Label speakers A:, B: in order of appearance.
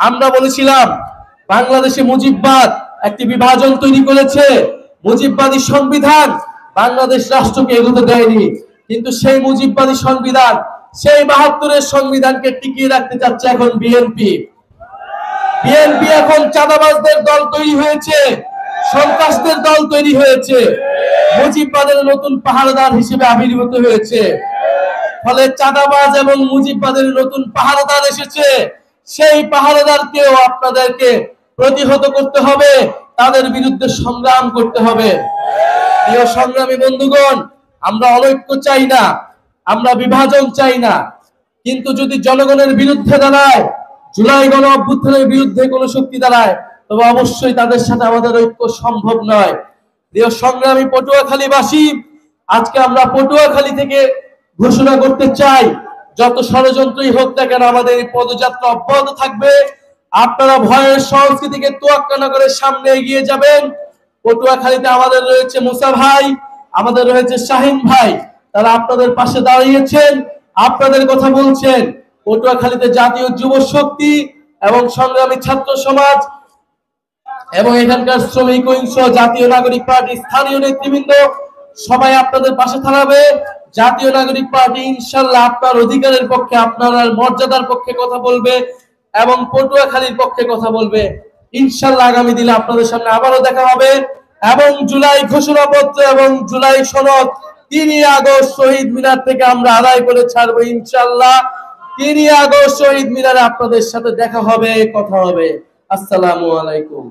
A: আমরা বলেছিলাম বাংলাদেশে মুজিববাদ একটি বিভাজন তৈরি করেছে, মুজিববাদী সংবিধান বাংলাদেশ রাষ্ট্রকে এগোতে দেয়নি। কিন্তু সেই মুজিববাদী সংবিধান, সেই ৭২-এর সংবিধানকে টিকিয়ে রাখতে চাচ্ছে এখন বিএনপি। বিএনপি এখন চাঁদাবাজদের দল তৈরি হয়েছে, সন্ত্রাসদের দল তৈরি হয়েছে, মুজিববাদের নতুন পাহারাদার হিসেবে আবির্ভূত হয়েছে। ফলে চাঁদাবাজ এবং মুজিববাদের নতুন পাহারাদার এসেছে। সেই পাহারাদারকেও আপনাদেরকে প্রতিহত করতে হবে, তাদের বিরুদ্ধে সংগ্রাম করতে হবে। প্রিয় সংগ্রামী বন্ধুগণ, আমরা অনৈক্য চাই না, আমরা বিভাজন চাই না। কিন্তু যদি জনগণের বিরুদ্ধে দাঁড়ায়, জুলাই গণ অভ্যুত্থানের বিরুদ্ধে কোন শক্তি দাঁড়ায়, তবে অবশ্যই তাদের সাথে আমাদের ঐক্য সম্ভব নয়। প্রিয় সংগ্রামী পটুয়াখালীবাসী, আজকে আমরা পটুয়াখালী থেকে ঘোষণা করতে চাই, যত ষড়যন্ত্রই হোক না কেন আমাদের এই পদযাত্রা অব্যাহত থাকবে। আপনারা ভয়ের সংস্কৃতিকে তোয়াক্কা না করে সামনে এগিয়ে যাবেন। পটুয়াখালীতে আমাদের রয়েছে মুসা ভাই, আমাদের রয়েছে শাহিন ভাই, তারা আপনাদের পাশে দাঁড়িয়েছেন, আপনাদের কথা বলছেন। পটুয়াখালীতে জাতীয় যুব শক্তি এবং সংগ্রামী ছাত্র সমাজ এবং এখানকার শ্রমিক ঐক্য, জাতীয় নাগরিক পার্টি, স্থানীয় নেতৃবৃন্দ সবাই আপনাদের পাশে দাঁড়াবে। জাতীয় নাগরিক পার্টি ইনশাআল্লাহ আপনার অধিকারের পক্ষে, আপনার মর্যাদার পক্ষে কথা বলবে এবং পটুয়াখালীর পক্ষে কথা বলবে। ইনশাআল্লাহ আগামী দিনে আপনাদের সামনে আবারও দেখা হবে। এবং জুলাই ঘোষণাপত্র এবং জুলাই সনদ ৩ আগস্ট শহীদ মিনার থেকে আমরা আদায় করে ছাড়বো ইনশাআল্লাহ। ৩ আগস্ট শহীদ মিনারে আপনাদের সাথে দেখা হবে, কথা হবে। আসসালামু আলাইকুম।